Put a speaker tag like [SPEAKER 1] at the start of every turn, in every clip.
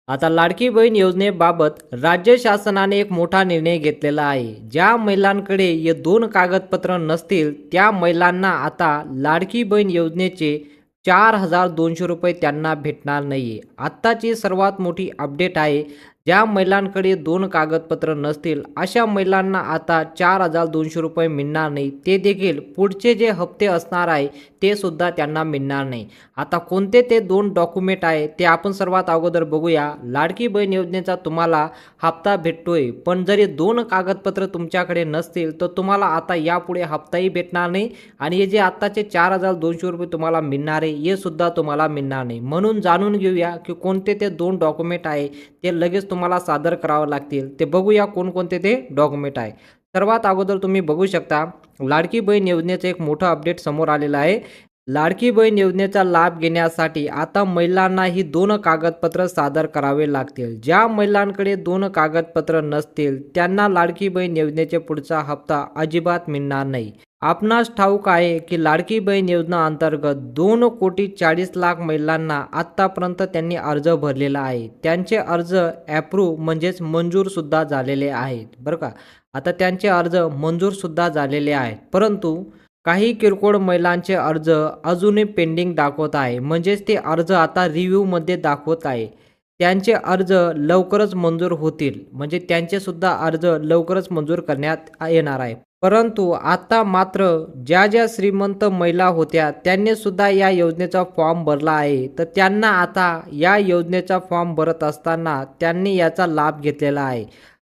[SPEAKER 1] आता लाडकी बहीण योजनेबाबत राज्य शासनाने एक मोठा निर्णय घेतलेला आहे. ज्या महिलांकडे हे दोन कागदपत्र नसतील त्या महिलांना आता लाडकी बहीण योजनेचे 4,200 रुपये त्यांना भेटणार नाहीये. आत्ताची सर्वात मोठी अपडेट आहे. ज्या महिलांकडे दोन कागदपत्र नसतील अशा महिलांना आता 4,200 रुपये मिळणार नाही. ते देखील पुढचे जे हप्ते असणार आहे ते सुद्धा त्यांना मिळणार नाही. आता कोणते ते दोन डॉक्युमेंट आहे ते आपण सर्वात अगोदर बघूया. लाडकी बहीण योजनेचा तुम्हाला हप्ता भेटतोय, पण जरी दोन कागदपत्र तुमच्याकडे नसतील तर तुम्हाला आता यापुढे हप्ताही भेटणार नाही आणि हे जे आत्ताचे 4,200 रुपये तुम्हाला मिळणार आहे हे सुद्धा तुम्हाला मिळणार नाही. म्हणून जाणून घेऊया की कोणते ते दोन डॉक्युमेंट आहे ते लगेच तुम्हाला सादर करावं लागतील. ते बघूया कोणकोणते ते डॉक्युमेंट आहे. सर्वात अगोदर तुम्ही बघू शकता लाडकी बहीण योजनेचं एक मोठं अपडेट समोर आलेलं आहे. लाडकी बहीण योजनेचा लाभ घेण्यासाठी आता महिलांना ही दोन कागदपत्र सादर करावे लागतील. ज्या महिलांकडे दोन कागदपत्र नसतील त्यांना लाडकी बहीण योजनेचे पुढचा हप्ता अजिबात मिळणार नाही. आपणास ठाऊक आहे की लाडकी बहीण योजना अंतर्गत 2,40,00,000 महिलांना आतापर्यंत त्यांनी अर्ज भरलेला आहे. त्यांचे अर्ज ॲप्रूव्ह म्हणजेच मंजूर सुद्धा झालेले आहेत बरं का. आता त्यांचे अर्ज मंजूर सुद्धा झालेले आहेत, परंतु काही किरकोळ महिलांचे अर्ज अजूनही पेंडिंग दाखवत आहे. म्हणजेच ते अर्ज आता रिव्ह्यूमध्ये दाखवत आहे. त्यांचे अर्ज लवकरच मंजूर होतील, म्हणजे त्यांचे सुद्धा अर्ज लवकरच मंजूर करण्यात येणार आहे. परंतु आता मात्र ज्या ज्या श्रीमंत महिला होत्या त्यांनी सुद्धा या योजनेचा फॉर्म भरला आहे, तर त्यांना आता या योजनेचा फॉर्म भरत असताना त्यांनी याचा लाभ घेतलेला आहे.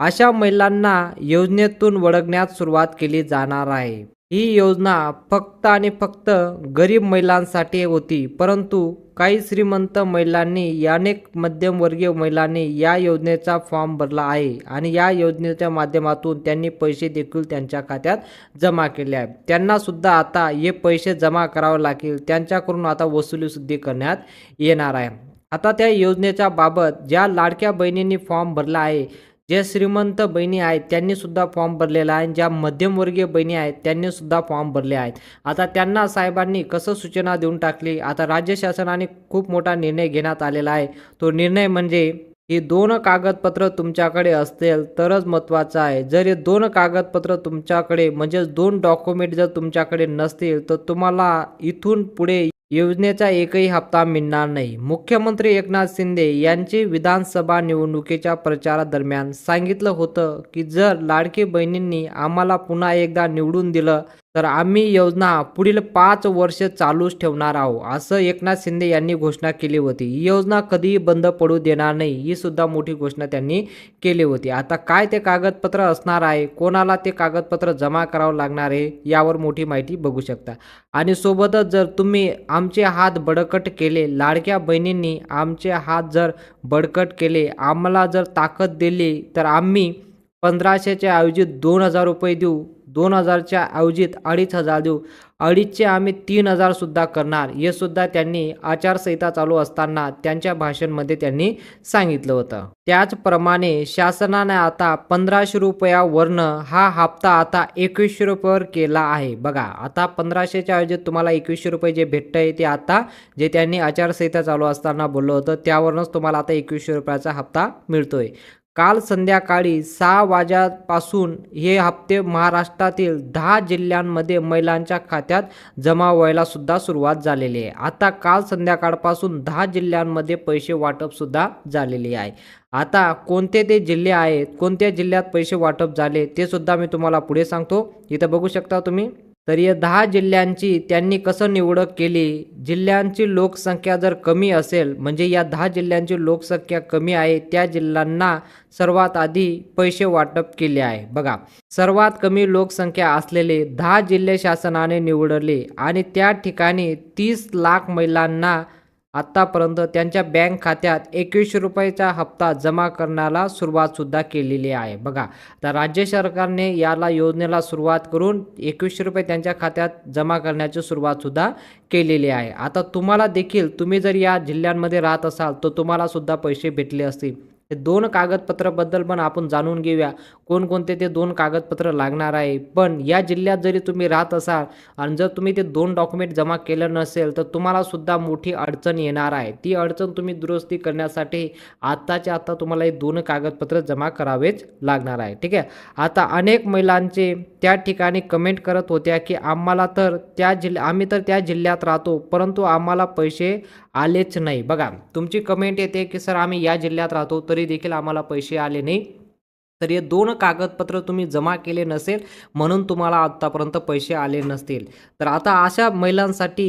[SPEAKER 1] अशा महिलांना योजनेतून वगळण्यास सुरुवात केली जाणार आहे. ही योजना फक्त आणि फक्त गरीब महिलांसाठी होती, परंतु काही श्रीमंत महिलांनी अनेक मध्यमवर्गीय महिलांनी या योजनेचा फॉर्म भरला आहे आणि या योजनेच्या माध्यमातून त्यांनी पैसे देखील त्यांच्या खात्यात जमा केले आहेत. त्यांना सुद्धा आता हे पैसे जमा करावे लागतील. त्यांच्याकडून आता वसुली सुद्धा करण्यात येणार आहे. आता त्या योजनेच्या बाबत ज्या लाडक्या बहिणींनी फॉर्म भरला आहे, जे श्रीमंत बहिणी आहेत त्यांनी सुद्धा फॉर्म भरलेला आहे, ज्या मध्यमवर्गीय बहिणी आहेत त्यांनी सुद्धा फॉर्म भरले आहेत. आता त्यांना साहेबांनी कसं सूचना देऊन टाकली. आता राज्य शासनाने खूप मोठा निर्णय घेण्यात आलेला आहे. तो निर्णय म्हणजे ही दोन कागदपत्र तुमच्याकडे असतील तरच महत्त्वाचं आहे. जर हे दोन कागदपत्र तुमच्याकडे म्हणजे दोन डॉक्युमेंट जर तुमच्याकडे नसतील तर तुम्हाला इथून पुढे योजनेचा एकही हप्ता मिळणार नाही. मुख्यमंत्री एकनाथ शिंदे यांची विधानसभा निवडणुकीच्या प्रचारादरम्यान सांगितलं होतं की जर लाडकी बहिणींनी आम्हाला पुन्हा एकदा निवडून दिलं तर आम्ही योजना पुढील 5 वर्ष चालूच ठेवणार आहोत, असं एकनाथ शिंदे यांनी घोषणा केली होती. ही योजना कधीही बंद पडू देणार नाही, ही सुद्धा मोठी घोषणा त्यांनी केली होती. आता काय ते कागदपत्र असणार आहे, कोणाला ते कागदपत्र जमा करावं लागणार आहे, यावर मोठी माहिती बघू शकता. आणि सोबतच जर तुम्ही आमचे हात बळकट केले, लाडक्या बहिणींनी आमचे हात जर बळकट केले, आम्हाला जर ताकद दिली तर आम्ही 1,500च्या ऐवजी 2,000 रुपये देऊ, 2,000च्या ऐवजीत 2,500 देऊ, 2,500चे आम्ही 3,000 सुद्धा करणार, हे सुद्धा त्यांनी आचारसंहिता चालू असताना त्यांच्या भाषणमध्ये त्यांनी सांगितलं होतं. त्याचप्रमाणे शासनाने आता 1,500 रुपयावरनं हा हप्ता आता 2,100 रुपयावर केला आहे. बघा, आता 1,500च्या ऐवजी तुम्हाला 2,100 रुपये जे भेटतंय ते आता जे त्यांनी आचारसंहिता चालू असताना बोललं होतं त्यावरूनच तुम्हाला आता 2,100 रुपयाचा हप्ता मिळतोय. काल संध्याकाळी 6 वाजल्यापासून हे हप्ते महाराष्ट्रातील 10 जिल्ह्यांमध्ये महिलांच्या खात्यात जमा व्हायला सुद्धा सुरुवात झालेली आहे. आता काल संध्याकाळपासून 10 जिल्ह्यांमध्ये पैसे वाटप सुद्धा झालेले आहे. आता कोणते ते जिल्हे आहेत, कोणत्या जिल्ह्यात पैसे वाटप झाले ते सुद्धा मी तुम्हाला पुढे सांगतो. इथं बघू शकता तुम्ही. तर या 10 जिल्ह्यांची त्यांनी कसं निवड केली. जिल्ह्यांची लोकसंख्या जर कमी असेल, म्हणजे या 10 जिल्ह्यांची लोकसंख्या कमी आहे त्या जिल्ह्यांना सर्वात आधी पैसे वाटप केले आहे. बघा, सर्वात कमी लोकसंख्या असलेले 10 जिल्हे शासनाने निवडले आणि त्या ठिकाणी 30 लाख महिलांना आतापर्यंत त्यांच्या बँक खात्यात 2,100 रुपयाचा हप्ता जमा करण्याला सुरुवात सुद्धा केलेली आहे. बघा, तर राज्य सरकारने याला योजनेला सुरुवात करून 2,100 रुपये त्यांच्या खात्यात जमा करण्याची सुरुवात सुद्धा केलेली आहे. आता तुम्हाला देखील, तुम्ही जर या जिल्ह्यांमध्ये राहत असाल तर तुम्हाला सुद्धा पैसे भेटले असतील. हे 2 कागदपत्राबद्दल पण आपण जाणून घेऊया. कोणकोणते ते 2 कागदपत्र लागणार आहे. पण या जिल्ह्यात जरी तुम्ही राहत असाल आणि जर तुम्ही ते 2 डॉक्युमेंट जमा केलं नसेल, तर तुम्हाला सुद्धा मोठी अडचण येणार आहे. ती अडचण तुम्ही दुरुस्ती करण्यासाठी आत्ताच्या आत्ता तुम्हाला हे 2 कागदपत्र जमा करावेच लागणार आहे. ठीक आहे. आता अनेक महिलांचे त्या ठिकाणी कमेंट करत होत्या, की आम्ही तर त्या जिल्ह्यात राहतो, परंतु आम्हाला पैसे आलेच नाही. बघा, तुमची कमेंट येते, की सर आम्ही या जिल्ह्यात राहतो, तरी देखील आम्हाला पैसे आले नाही. तर हे 2 कागदपत्र तुम्ही जमा केले नसेल, म्हणून तुम्हाला आत्तापर्यंत पैसे आले नसतील. तर आता अशा महिलांसाठी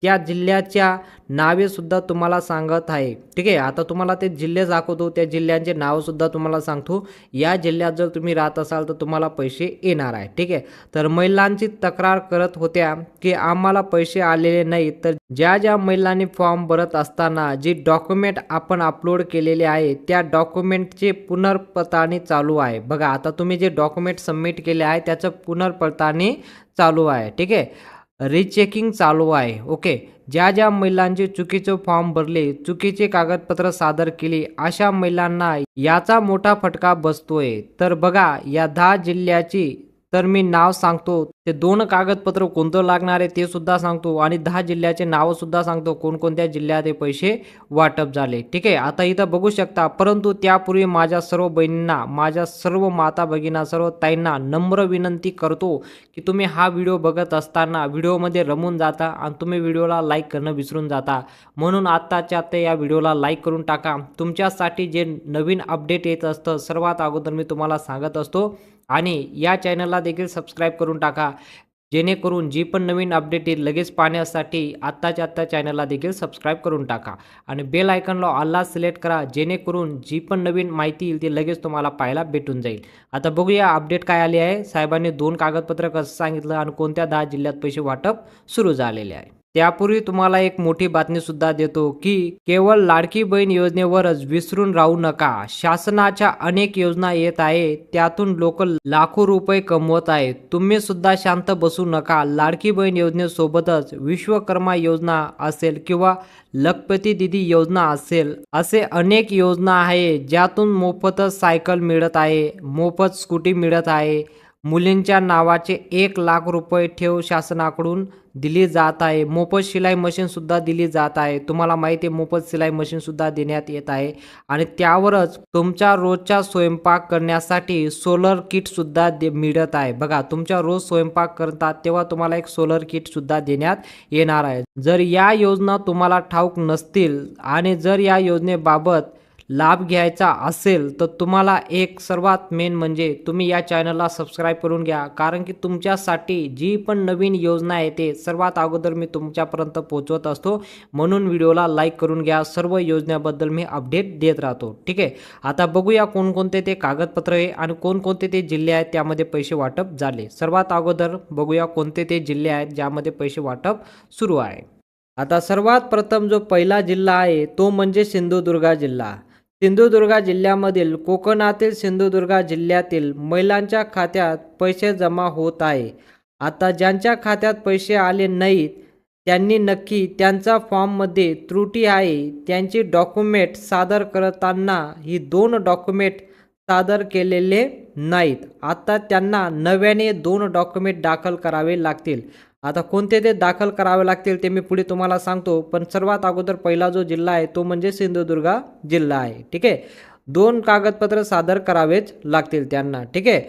[SPEAKER 1] त्या जिल्ह्याच्या नावे सुद्धा तुम्हाला सांगत आहे. ठीक आहे. आता तुम्हाला ते जिल्हे दाखवतो, त्या जिल्ह्यांचे नाव सुद्धा तुम्हाला सांगतो. या जिल्ह्यात जर तुम्ही राहत असाल तर तुम्हाला पैसे येणार आहे. ठीक आहे. तर महिलांची तक्रार करत होत्या, की आम्हाला पैसे आलेले नाहीत. तर ज्या महिलांनी फॉर्म भरत असताना जी डॉक्युमेंट आपण अपलोड केलेले आहे, त्या डॉक्युमेंटची पुनर्पडताळणी चालू आहे. बघा, आता तुम्ही जे डॉक्युमेंट सबमिट केले आहे त्याचं पुनर्पडताळणी चालू आहे. ठीक आहे. रिचेकिंग चालू आहे. ओके. ज्या महिलांचे चुकीचे फॉर्म भरले, चुकीचे कागदपत्र सादर केली, अशा महिलांना याचा मोठा फटका बसतोय. तर बघा, या 10 जिल्ह्याची तर मी नाव सांगतो. ते 2 कागदपत्र कोणतं लागणार आहे ते सुद्धा सांगतो आणि 10 जिल्ह्याचे नाव सुद्धा सांगतो, कोणकोणत्या जिल्ह्यात हे पैसे वाटप झाले. ठीक आहे. आता इथं बघू शकता. परंतु त्यापूर्वी माझ्या सर्व बहिणींना, माझ्या सर्व माता भगिनींना, सर्व ताईंना नम्र विनंती करतो, की तुम्ही हा व्हिडिओ बघत असताना व्हिडिओमध्ये रमून जाता आणि तुम्ही व्हिडिओला लाईक करणं विसरून जाता. म्हणून आत्ताच्या आत्ता या व्हिडिओला लाईक करून टाका. तुमच्यासाठी जे नवीन अपडेट येत असतं सर्वात अगोदर मी तुम्हाला सांगत असतो. आणि या चॅनलला देखील सबस्क्राईब करून टाका, जेणेकरून जी पण नवीन अपडेट येईल लगेच पाहण्यासाठी आत्ताच्या आत्ता चॅनलला देखील सबस्क्राईब करून टाका आणि बेल आयकॉनला ऑलला सिलेक्ट करा, जेणेकरून जी पण नवीन माहिती येईल ती लगेच तुम्हाला पाहायला भेटून जाईल. आता बघूया अपडेट काय आली आहे. साहेबांनी 2 कागदपत्र कसं सांगितलं आणि कोणत्या 10 जिल्ह्यात पैसे वाटप सुरू झालेले आहे. त्यापूर्वी तुम्हाला एक मोठी बातमी सुद्धा देतो, की केवळ लाडकी बहीण योजनेवरच विसरून राहू नका. शासनाच्या अनेक योजना येत आहे, त्यातून लोक लाखो रुपये कमवत आहेत. तुम्ही सुद्धा शांत बसू नका. लाडकी बहीण योजनेसोबतच विश्वकर्मा योजना असेल किंवा लखपती दीदी योजना असेल, असे अनेक योजना आहे, ज्यातून मोफत सायकल मिळत आहे, मोफत स्कूटी मिळत आहे. मुलींच्या नावाचे 1,00,000 रुपये ठेव शासनाकडून दिली जात आहे. मोफत शिलाई मशीन सुद्धा दिली जात आहे. तुम्हाला माहिती आहे, मोफत शिलाई मशीन सुद्धा देण्यात येत आहे आणि त्यावरच तुमच्या रोजचा स्वयंपाक करण्यासाठी सोलर किट सुद्धा मिळत आहे. बघा, तुमच्या रोज स्वयंपाक करतात तेव्हा तुम्हाला एक सोलर किट सुद्धा देण्यात येणार आहे. जर या योजना तुम्हाला ठाऊक नसतील आणि जर या योजनेबाबत लाभ घ्यायचा असेल, तर तुम्हाला एक सर्वात मेन म्हणजे तुम्ही या चॅनलला सबस्क्राईब करून घ्या, कारण की तुमच्यासाठी जी पण नवीन योजना येते सर्वात अगोदर मी तुमच्यापर्यंत पोहोचवत असतो. म्हणून व्हिडिओला लाईक करून घ्या. सर्व योजनेबद्दल मी अपडेट देत राहतो. ठीक आहे. आता बघूया कोणकोणते ते कागदपत्र आहे आणि कोणकोणते ते जिल्हे आहेत त्यामध्ये पैसे वाटप झाले. सर्वात अगोदर बघूया कोणते ते जिल्हे आहेत ज्यामध्ये पैसे वाटप सुरू आहे. आता सर्वात प्रथम जो पहिला जिल्हा आहे तो म्हणजे सिंधुदुर्ग जिल्हा. सिंधुदुर्ग जिल्ह्यामधील कोकणातील सिंधुदुर्ग जिल्ह्यातील महिलांच्या खात्यात पैसे जमा होत आहे. आता ज्यांच्या खात्यात पैसे आले नाहीत त्यांनी नक्की त्यांचा फॉर्ममध्ये त्रुटी आहे, त्यांची डॉक्युमेंट सादर करताना ही 2 डॉक्युमेंट सादर केलेले नाहीत. आता त्यांना नव्याने 2 डॉक्युमेंट दाखल करावे लागतील. आता कोणते ते दाखल करावे लागतील ते मी पुढे तुम्हाला सांगतो. पण सर्वात अगोदर पहिला जो जिल्हा आहे तो म्हणजे सिंधुदुर्ग जिल्हा आहे. ठीक आहे. 2 कागदपत्र सादर करावेच लागतील त्यांना. ठीक आहे.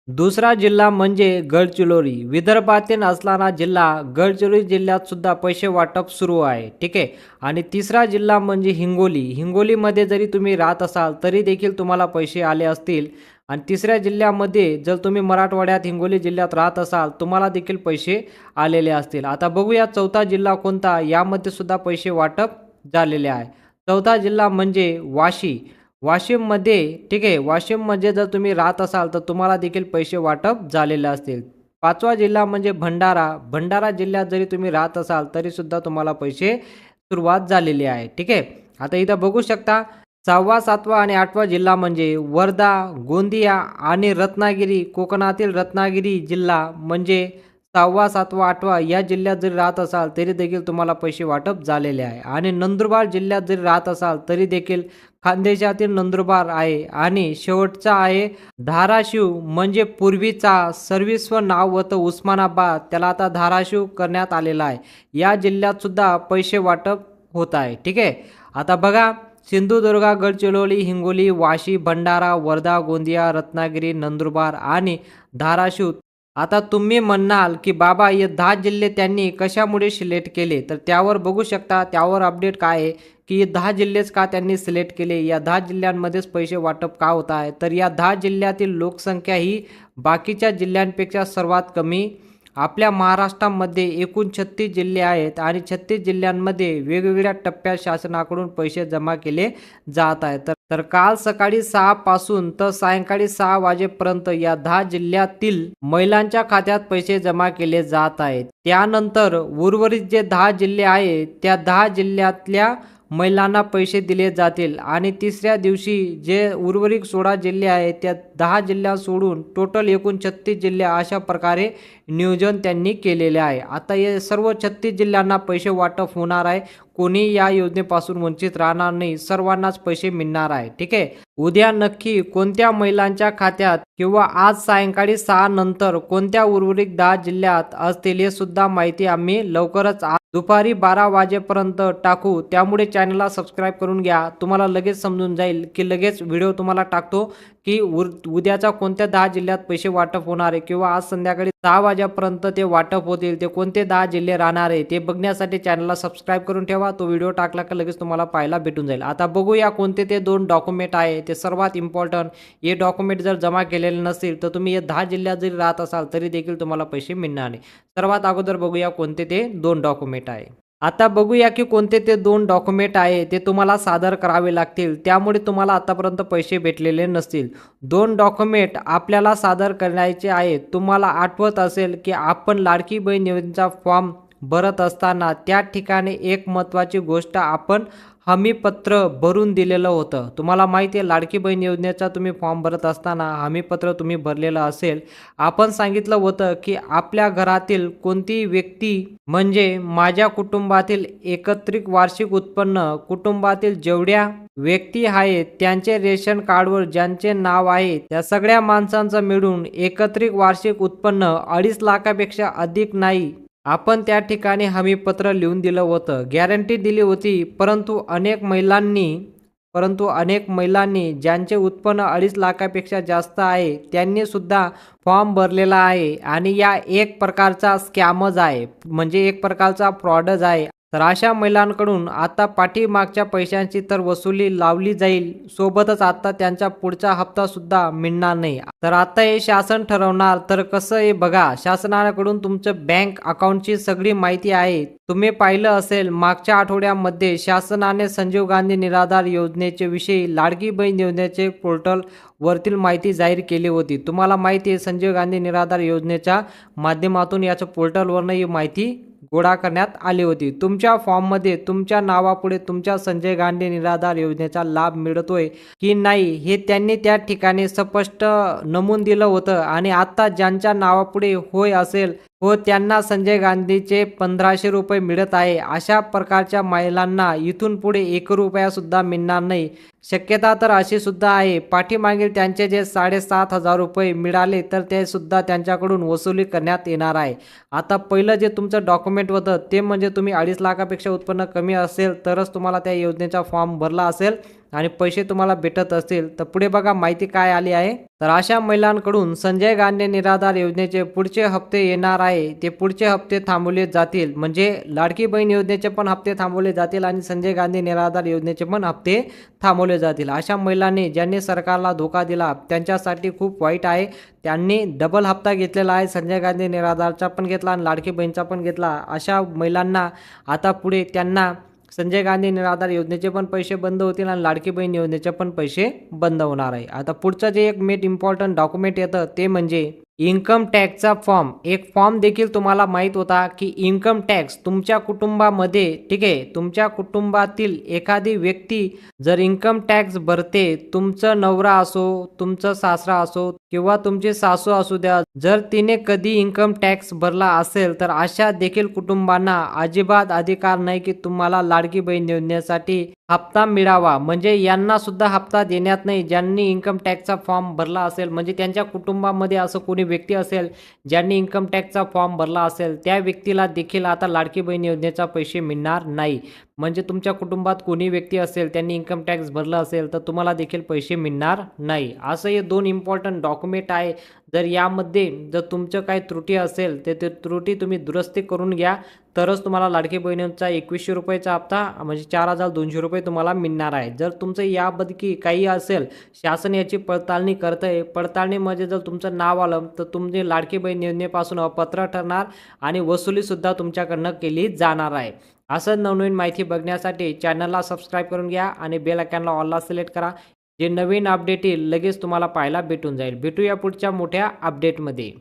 [SPEAKER 1] दुसरा जिल्हा म्हणजे गडचिरोली. विदर्भातील असणारा जिल्हा गडचिरोली जिल्ह्यात सुद्धा पैसे वाटप सुरू आहे. ठीक आहे. आणि तिसरा जिल्हा म्हणजे हिंगोली. हिंगोलीमध्ये जरी तुम्ही राहत असाल तरी देखील तुम्हाला पैसे आले असतील. आणि तिसऱ्या जिल्ह्यामध्ये जर तुम्ही मराठवाड्यात हिंगोली जिल्ह्यात राहत असाल तुम्हाला देखील पैसे आलेले असतील. आता बघूया चौथा जिल्हा कोणता, यामध्ये सुद्धा पैसे वाटप झालेले आहे. चौथा जिल्हा म्हणजे वाशी. वाशिममध्ये, ठीक आहे, वाशिममध्ये जर तुम्ही राहत असाल तर तुम्हाला देखील पैसे वाटप झालेले असतील. पाचवा जिल्हा म्हणजे भंडारा. भंडारा जिल्ह्यात जरी तुम्ही राहत असाल तरी सुद्धा तुम्हाला पैसे सुरुवात झालेली आहे. ठीक आहे. आता इथं बघू शकता 6वा, 7वा आणि 8वा जिल्हा म्हणजे वर्धा, गोंदिया आणि रत्नागिरी. कोकणातील रत्नागिरी जिल्हा म्हणजे 6वा 7वा 8वा या जिल्ह्यात जरी राहत असाल तरी देखील तुम्हाला पैसे वाटप झालेले आहे. आणि नंदुरबार जिल्ह्यात जरी राहत असाल तरी देखील खानदेशातील नंदुरबार आहे. आणि शेवटचा आहे धाराशिव, म्हणजे पूर्वीचा सर्विस्व नाव होतं उस्मानाबाद, त्याला आता धाराशिव करण्यात आलेलं आहे. या जिल्ह्यात सुद्धा पैसे वाटप होत आहे. ठीक आहे. आता बघा, सिंधुदुर्ग, गडचिरोली, हिंगोली, वाशी, भंडारा, वर्धा, गोंदिया, रत्नागिरी, नंदुरबार आणि धाराशिव. आता तुम्ही म्हणाल की बाबा हे 10 जिल्हे त्यांनी कशामुळे सिलेक्ट केले, तर त्यावर बघू शकता, त्यावर अपडेट काय आहे की 10 जिल्हेच का त्यांनी सिलेक्ट केले, या 10 जिल्ह्यांमध्येच पैसे वाटप का होत आहे. तर या 10 जिल्ह्यातील लोकसंख्या ही बाकीच्या जिल्ह्यांपेक्षा सर्वात कमी. आपल्या महाराष्ट्रामध्ये एकूण 36 जिल्हे आहेत आणि 36 जिल्ह्यांमध्ये वेगवेगळ्या टप्प्यात शासनाकडून पैसे जमा केले जात आहेत. तर काल सकाळी 6 पासून तर सायंकाळी 6 वाजेपर्यंत या 10 जिल्ह्यातील महिलांच्या खात्यात पैसे जमा केले जात आहेत. त्यानंतर उर्वरित जे 10 जिल्हे आहेत त्या 10 जिल्ह्यातल्या महिलांना पैसे दिले जातील. आणि तिसऱ्या दिवशी जे उर्वरित 16 जिल्हे आहेत त्या 10 जिल्ह्या सोडून टोटल एकूण 36 जिल्हे अशा प्रकारे नियोजन त्यांनी केलेले आहे. आता हे सर्व 36 जिल्ह्यांना पैसे वाटप होणार आहे. कोणी या योजनेपासून वंचित राहणार नाही, सर्वांनाच पैसे मिळणार आहे. ठीक आहे. उद्या नक्की कोणत्या महिलांच्या खात्यात किंवा आज सायंकाळी 6 नंतर कोणत्या उर्वरित 10 जिल्ह्यात असतील हे सुद्धा माहिती आम्ही लवकरच दुपारी 12 वाजेपर्यंत टाकू. त्यामुळे चॅनलला सबस्क्राईब करून घ्या. तुम्हाला लगेच समजून जाईल की लगेच व्हिडिओ तुम्हाला टाकतो की उद्याचा कोणत्या 10 जिल्ह्यात पैसे वाटप होणार आहे किंवा आज संध्याकाळी 6 वाजेपर्यंत ते वाटप होतील, ते कोणते 10 जिल्हे राहणार आहे ते बघण्यासाठी चॅनलला सबस्क्राईब करून ठेवा. तो व्हिडिओ टाकला का लगेच तुम्हाला पाहायला भेटून जाईल. आता बघूया कोणते ते 2 डॉक्युमेंट आहे ते सर्वात इम्पॉर्टंट. हे डॉक्युमेंट जर जमा केलेले नसतील तर तुम्ही हे 10 जिल्ह्यात जरी राहत असाल तरी देखील तुम्हाला पैसे मिळणार नाही. सर्वात अगोदर बघूया कोणते ते 2 डॉक्युमेंट आहे. आता बघूया की कोणते ते 2 डॉक्युमेंट आहे ते तुम्हाला सादर करावे लागतील, त्यामुळे तुम्हाला आतापर्यंत पैसे भेटलेले नसतील. 2 डॉक्युमेंट आपल्याला सादर करायचे आहेत. तुम्हाला आठवत असेल की आपण लाडकी बहीण योजनेचा फॉर्म भरत असताना त्या ठिकाणी एक महत्त्वाची गोष्ट आपण हमीपत्र भरून दिलेलं होतं. तुम्हाला माहिती आहे लाडकी बहीण योजनेचा तुम्ही फॉर्म भरत असताना हमीपत्र तुम्ही भरलेलं असेल. आपण सांगितलं होतं की आपल्या घरातील कोणतीही व्यक्ती, म्हणजे माझ्या कुटुंबातील एकत्रित वार्षिक उत्पन्न, कुटुंबातील जेवढ्या व्यक्ती आहेत त्यांचे रेशन कार्डवर ज्यांचे नाव आहे त्या सगळ्या माणसांचं मिळून एकत्रित वार्षिक उत्पन्न 2.5 लाखापेक्षा अधिक नाही. आपण त्या ठिकाणी हमीपत्र लिहून दिलं होतं, गॅरंटी दिली होती. परंतु अनेक महिलांनी ज्यांचे उत्पन्न 2.5 लाखापेक्षा जास्त आहे त्यांनी सुद्धा फॉर्म भरलेला आहे. आणि या एक प्रकारचा स्कॅमच आहे, म्हणजे एक प्रकारचा फ्रॉडच आहे. तर अशा महिलांकडून आता पाठीमागच्या पैशांची तर वसुली लावली जाईल, सोबतच आता त्यांचा पुढचा हप्ता सुद्धा मिळणार नाही. तर आता हे शासन ठरवणार. तर कसं आहे बघा, शासनाकडून तुमचं बँक अकाउंटची सगळी माहिती आहे. तुम्ही पाहिलं असेल मागच्या आठवड्यामध्ये शासनाने संजीव गांधी निराधार योजनेचे विषयी लाडकी बहीण योजनेचे पोर्टल वरतील माहिती जाहीर केली होती. तुम्हाला माहिती आहे संजीव गांधी निराधार योजनेच्या माध्यमातून याच्या पोर्टलवरनं ही माहिती गोळा करण्यात आली होती. तुमच्या फॉर्ममध्ये तुमच्या नावापुढे तुमच्या संजय गांधी निराधार योजनेचा लाभ मिळतोय की नाही हे त्यांनी त्या ठिकाणी स्पष्ट नमूद दिलं होतं. आणि आता ज्यांच्या नावापुढे होय असेल व त्यांना संजय गांधीचे 1500 रुपये मिळत आहे, अशा प्रकारच्या महिलांना इथून पुढे 1 रुपया सुद्धा मिळणार नाही. शक्यता तर अशी सुद्धा आहे पाठीमागील त्यांचे जे 7,500 रुपये मिळाले तर ते सुद्धा त्यांच्याकडून वसुली करण्यात येणार आहे. आता पहिलं जे तुमचं डॉक्युमेंट होतं ते म्हणजे तुम्ही 2.5 लाखापेक्षा उत्पन्न कमी असेल तरच तुम्हाला त्या योजनेचा फॉर्म भरला असेल आणि पैसे तुम्हाला भेटत असतील. तर पुढे बघा माहिती काय आली आहे. तर अशा महिलांकडून संजय गांधी निराधार योजनेचे पुढचे हप्ते येणार आहे ते पुढचे हप्ते थांबवले जातील. म्हणजे लाडकी बहीण योजनेचे पण हप्ते थांबवले जातील आणि संजय गांधी निराधार योजनेचे पण हप्ते थांबवले जातील. अशा महिलांनी ज्यांनी सरकारला धोका दिला त्यांच्यासाठी खूप वाईट आहे. त्यांनी डबल हप्ता घेतलेला आहे, संजय गांधी निराधारचा पण घेतला आणि लाडकी बहीणचा पण घेतला. अशा महिलांना आता पुढे त्यांना संजय गांधी निराधार योजनेचे पण पैसे बंद होतील आणि लाडकी बहीण योजनेचे पण पैसे बंद होणार आहे. आता पुढचं जे एक मेन इम्पॉर्टंट डॉक्युमेंट येतं ते म्हणजे इन्कम टॅक्सचा फॉर्म. एक फॉर्म देखील तुम्हाला माहित होता की इन्कम टॅक्स तुमच्या कुटुंबामध्ये, ठीक आहे, तुमच्या कुटुंबातील एखादी व्यक्ती जर इन्कम टॅक्स भरते, तुमचं नवरा असो, तुमचं सासरा असो किंवा तुमची सासू असू द्या, जर तिने कधी इन्कम टॅक्स भरला असेल तर अशा देखील कुटुंबांना अजिबात अधिकार नाही की तुम्हाला लाडकी बहीण योजनेसाठी हप्ता मिळावा. म्हणजे यांना सुद्धा हप्ता देण्यात नाही ज्यांनी इन्कम टॅक्सचा फॉर्म भरला असेल. म्हणजे त्यांच्या कुटुंबामध्ये असं कोणी व्यक्ती असेल ज्यांनी इन्कम टॅक्सचा फॉर्म भरला असेल, त्या व्यक्तीला देखील आता लाडकी बहीण योजनेचा पैसे मिळणार नाही. म्हणजे तुमच्या कुटुंबात कोणी व्यक्ती असेल त्यांनी इन्कम टॅक्स भरला असेल तर तुम्हाला देखील पैसे मिळणार नाही. असं हे 2 इम्पॉर्टंट डॉक्युमेंट आहे. जर यामध्ये जर तुमचं काही त्रुटी असेल तर ते त्रुटी तुम्ही दुरुस्ती करून घ्या, तरच तुम्हाला लाडकी बहिणींचा ₹2100 हप्ता म्हणजे ₹4200 तुम्हाला मिळणार आहे. जर तुमचं यापैकी काही असेल, शासन याची पडताळणी करतंय. पडताळणीमध्ये जर तुमचं नाव आलं तर तुमची लाडकी बहीण योजनेपासून अपात्र ठरणार आणि वसुलीसुद्धा तुमच्याकडनं केली जाणार आहे. असं नवनवीन माहिती बघण्यासाठी चॅनलला सबस्क्राईब करून घ्या आणि बेल आयकॉनला ऑलला सिलेक्ट करा. जे नवीन अपडेट येईल लगेच तुम्हाला पाहायला भेटून जाईल. भेटूया पुढच्या मोठ्या अपडेटमध्ये.